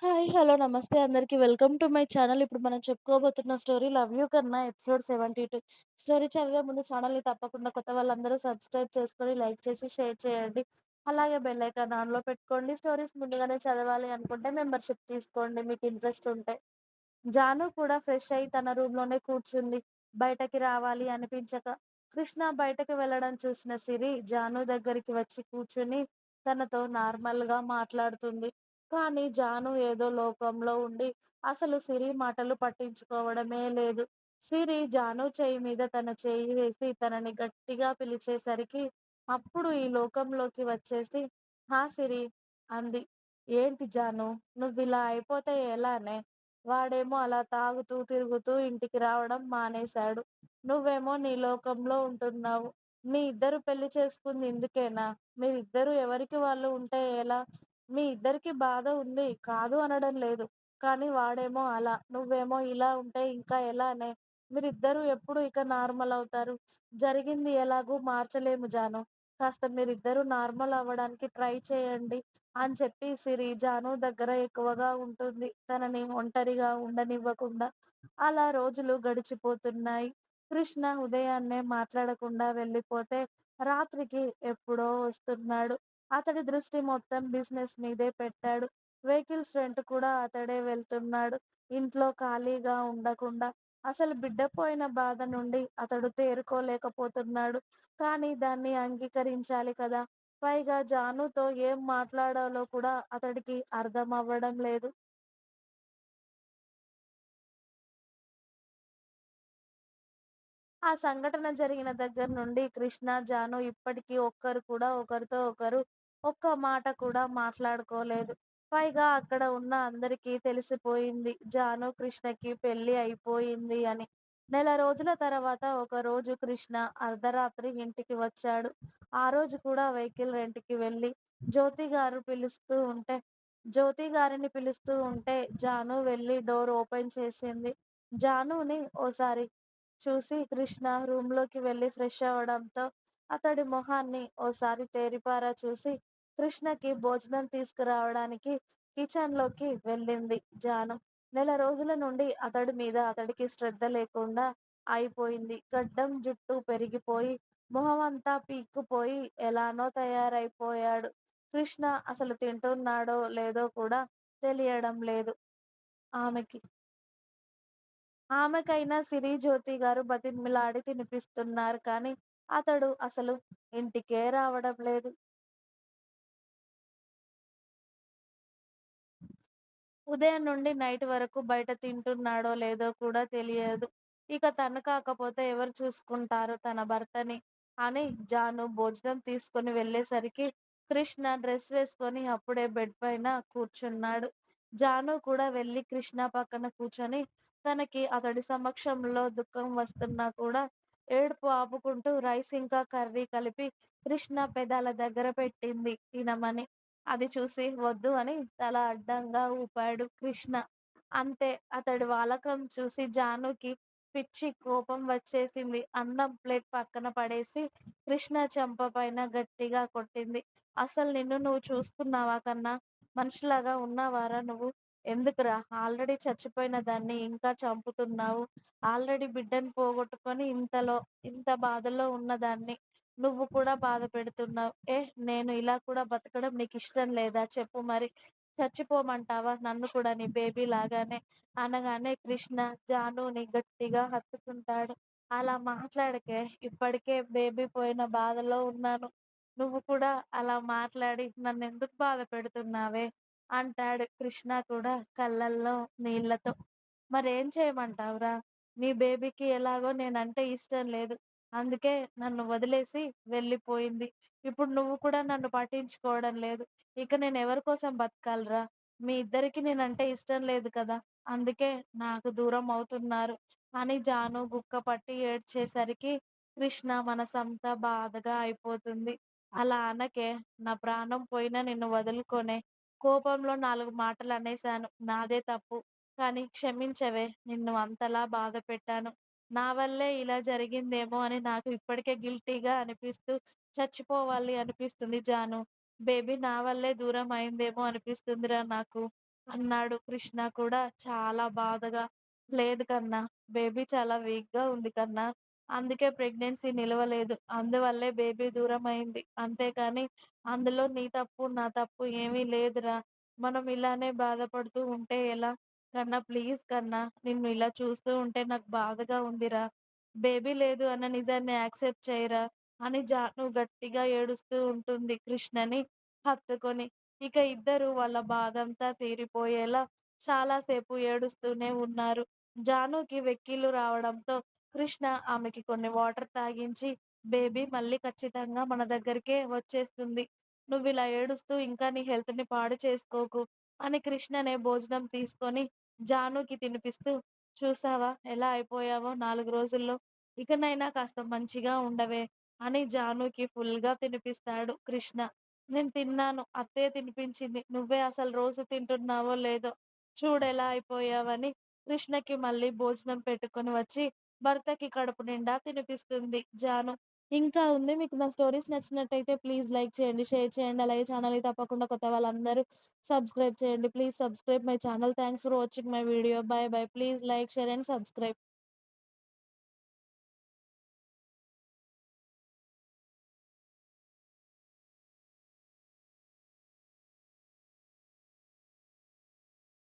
Hi. Hello. నమస్తే అందరికి. Welcome to my channel. ఇప్పుడు మనం చెప్పుకోబోతున్న స్టోరీ 'లవ్ యూ కన్నా' ఎపిసోడ్ 72. స్టోరీ చదివే ముందు ఛానల్‌ని తప్పకుండా కొత్త వాళ్ళందరూ సబ్స్క్రైబ్ చేసుకొని, లైక్ చేసి, షేర్ చేయండి. అలాగే బెల్ ఐకాన్ ఆన్‌లో పెట్టుకోండి. స్టోరీస్ ముందుగానే చదవాలి అనుకుంటే మెంబర్‌షిప్ తీసుకోండి మీకు ఇంట్రెస్ట్ ఉంటే. జాను కూడా ఫ్రెష్ అయ్యి తన రూమ్‌లోనే కూర్చుంది. బయటకి రావాలి అనిపించక. కృష్ణ బయటకి వెళ్ళడం చూసిన సిరి జాను దగ్గరికి వచ్చి కూర్చుని తనతో నార్మల్‌గా మాట్లాడుతుంది. కానీ జాను ఏదో లోకంలో ఉండి అసలు సిరి మాటలు పట్టించుకోవడమే లేదు. సిరి జాను చెయ్యి మీద తన చెయ్యి వేసి తనని గట్టిగా పిలిచేసరికి అప్పుడు ఈ లోకంలోకి వచ్చేసి "హా సిరి" అంది. "ఏంటి జాను నువ్విలా అయిపోతే ఎలానే? వాడేమో అలా తాగుతూ, తిరుగుతూ ఇంటికి రావడం మానేశాడు. నువ్వేమో నీ లోకంలో ఉంటున్నావు. మీ ఇద్దరు పెళ్లి చేసుకుంది ఇందుకేనా? మీరిద్దరూ ఎవరికి వాళ్ళు ఉంటే ఎలా? మీ ఇద్దరికీ బాధ ఉంది. కాదు అనడం లేదు. కానీ వాడేమో అలా, నువ్వేమో ఇలా ఉంటే ఇంకా ఎలానే? మీరిద్దరూ ఎప్పుడు ఇక నార్మల్ అవుతారు? జరిగింది ఎలాగూ మార్చలేము జాను. కాస్త మీరిద్దరూ నార్మల్ అవ్వడానికి ట్రై చేయండి" అని చెప్పి సిరి జాను దగ్గర ఎక్కువగా ఉంటుంది. తనని ఒంటరిగా ఉండనివ్వకుండా. అలా రోజులు గడిచిపోతున్నాయి. కృష్ణ ఉదయాన్నే మాట్లాడకుండా వెళ్ళిపోతే రాత్రికి ఎప్పుడో వస్తున్నాడు. అతడి దృష్టి మొత్తం బిజినెస్ మీదే పెట్టాడు. వెహికల్స్ రెంట్ కూడా అతడే వెళ్తున్నాడు. ఇంట్లో ఖాళీగా ఉండకుండా. అసలు బిడ్డ పోయిన బాధ నుండి అతడు తేరుకోలేకపోతున్నాడు. కానీ దాన్ని అంగీకరించాలి కదా! పైగా జానుతో ఏం మాట్లాడాలో కూడా అతడికి అర్థం అవ్వడం లేదు. ఆ సంఘటన జరిగిన దగ్గర నుండి కృష్ణ, జాను ఇప్పటికీ ఒక్కరు కూడా ఒకరితో ఒకరు ఒక్క మాట కూడా మాట్లాడుకోలేదు. పైగా అక్కడ ఉన్న అందరికీ తెలిసిపోయింది జాను, కృష్ణకి పెళ్లి అయిపోయింది అని. నెల రోజుల తర్వాత ఒకరోజు కృష్ణ అర్ధరాత్రి ఇంటికి వచ్చాడు. ఆ రోజు కూడా వెహికల్ రెంట్‌కి వెళ్ళి జ్యోతి గారిని పిలుస్తూ ఉంటే జాను వెళ్ళి డోర్ ఓపెన్ చేసింది. జానుని ఓసారి చూసి కృష్ణ రూమ్‌లోకి వెళ్ళి ఫ్రెష్ అవ్వడంతో అతడి మొహాన్ని ఓసారి తేరిపారా చూసి కృష్ణకి భోజనం తీసుకురావడానికి కిచెన్‌లోకి వెళ్ళింది జాను. నెల రోజుల నుండి అతడి మీద అతడికి శ్రద్ధ లేకుండా అయిపోయింది. గడ్డం, జుట్టు పెరిగిపోయి మొహమంతా పీక్కుపోయి ఎలానో తయారైపోయాడు. కృష్ణ అసలు తింటున్నాడో లేదో కూడా తెలియడం లేదు ఆమెకి. ఆమెకైనా సిరి, జ్యోతి గారు బతిమిలాడి తినిపిస్తున్నారు కానీ, అతడు అసలు ఇంటికే రావడం లేదు. ఉదయం నుండి నైట్ వరకు బయట తింటున్నాడో లేదో కూడా తెలియదు. ఇక తను కాకపోతే ఎవరు చూసుకుంటారు తన భర్తని అని జాను భోజనం తీసుకొని వెళ్ళేసరికి కృష్ణ డ్రెస్ వేసుకొని అప్పుడే బెడ్ పైన కూర్చున్నాడు. జాను కూడా వెళ్ళి కృష్ణ పక్కన కూర్చొని తనకి అతడి సమక్షంలో దుఃఖం వస్తున్నా కూడా ఏడుపు ఆపుకుంటూ రైస్ ఇంకా కర్రీ కలిపి కృష్ణ పెదాల దగ్గర పెట్టింది తినమని. అది చూసి వద్దు అని తల అడ్డంగా ఊపాడు కృష్ణ. అంతే అతడి వాలకం చూసి జానుకి పిచ్చి కోపం వచ్చేసింది. అన్నం ప్లేట్ పక్కన పడేసి కృష్ణ చెంప పైన గట్టిగా కొట్టింది. "అసలు నిన్ను నువ్వు చూసుకున్నావా కన్నా? మనిషిలాగా ఉన్నావారా నువ్వు? ఎందుకురా ఆల్రెడీ చచ్చిపోయిన దాన్ని ఇంకా చంపుతున్నావు? ఆల్రెడీ బిడ్డని పోగొట్టుకొని ఇంత బాధలో ఉన్నదాన్ని నువ్వు కూడా బాధ పెడుతున్నావు. నేను ఇలా కూడా బతకడం నీకిష్టం లేదా చెప్పు మరి? చచ్చిపోమంటావా నన్ను కూడా నీ బేబీ లాగానే" అనగానే కృష్ణ జానుని గట్టిగా హత్తుకుంటాడు. "అలా మాట్లాడకే. ఇప్పటికే బేబీ పోయిన బాధలో ఉన్నాను. నువ్వు కూడా అలా మాట్లాడి నన్నెందుకు బాధ పెడుతున్నావే" అంటాడు కృష్ణ కూడా కళ్ళల్లో నీళ్ళతో. "మరేం చేయమంటావురా? నీ బేబీకి ఎలాగో నేనంటే ఇష్టం లేదు. అందుకే నన్ను వదిలేసి వెళ్ళిపోయింది. ఇప్పుడు నువ్వు కూడా నన్ను పట్టించుకోవడం లేదు. ఇక నేనెవరి కోసం బతకాలిరా? మీ ఇద్దరికీ నేనంటే ఇష్టం లేదు కదా! అందుకే నాకు దూరం అవుతున్నారు" అని జాను గుక్కపట్టి ఏడ్చేసరికి కృష్ణ మనసంతా బాధగా అయిపోతుంది. "అలా అనకే. నా ప్రాణం పోయినా నిన్ను వదులుకోనే. కోపంలో 4 మాటలనేశాను. నాదే తప్పు. కానీ క్షమించవే. నిన్ను అంతలా బాధపెట్టాను. నా వల్లే ఇలా జరిగిందేమో అని నాకు ఇప్పటికే గిల్టీగా అనిపిస్తూ చచ్చిపోవాలి అనిపిస్తుంది జాను. బేబీ నా వల్లే దూరం అయిందేమో అనిపిస్తుందిరా నాకు" అన్నాడు. కృష్ణ కూడా చాలా బాధగా, "లేదు కన్నా, బేబీ చాలా వీక్‌గా ఉంది కన్నా. అందుకే ప్రెగ్నెన్సీ నిలవలేదు. అందువల్లే బేబీ దూరమయింది. అంతేకానీ అందులో నీ తప్పు, నా తప్పు ఏమీ లేదురా. మనం ఇలానే బాధపడుతూ ఉంటే ఎలా? కన్నా ప్లీజ్ కన్నా, నిన్ను ఇలా చూస్తూ ఉంటే నాకు బాధగా ఉందిరా. బేబీ లేదు అన్న నిజాన్ని యాక్సెప్ట్ చెయ్యరా" అని జాను గట్టిగా ఏడుస్తూ ఉంటుంది కృష్ణని హత్తుకొని. ఇక ఇద్దరు వాళ్ళ బాధంతా తీరిపోయేలా చాలా సేపు ఏడుస్తూనే ఉన్నారు. జానుకి వెక్కిళ్ళు రావడంతో కృష్ణ ఆమెకి కొన్ని వాటర్ తాగించి, "బేబీ మళ్ళీ ఖచ్చితంగా మన దగ్గరికే వచ్చేస్తుంది. నువ్విలా ఏడుస్తూ ఇంకా నీ హెల్త్‌ని పాడు చేసుకోకు" అని కృష్ణనే భోజనం తీసుకొని జానుకి తినిపిస్తూ, "చూసావా ఎలా అయిపోయావో 4 రోజుల్లో. ఇకనైనా కాస్త మంచిగా ఉండవే" అని జానుకి ఫుల్‌గా తినిపిస్తాడు కృష్ణ. "నేను తిన్నాను. అత్తయ్య తినిపించింది. నువ్వే అసలు రోజు తింటున్నావో లేదో చూడెలా అయిపోయావని" కృష్ణకి మళ్ళీ భోజనం పెట్టుకొని వచ్చి భర్తకి కడుపు నిండా తినిపిస్తుంది జాను. ఇంకా ఉంది. మీకు నా స్టోరీస్ నచ్చినట్టయితే ప్లీజ్ లైక్ చేయండి, షేర్ చేయండి. అలాగే ఛానల్‌ని తప్పకుండా కొత్త వాళ్ళందరూ సబ్స్క్రైబ్ చేయండి. Please subscribe my channel. Thanks for watching my video. By by. Please like, share and subscribe.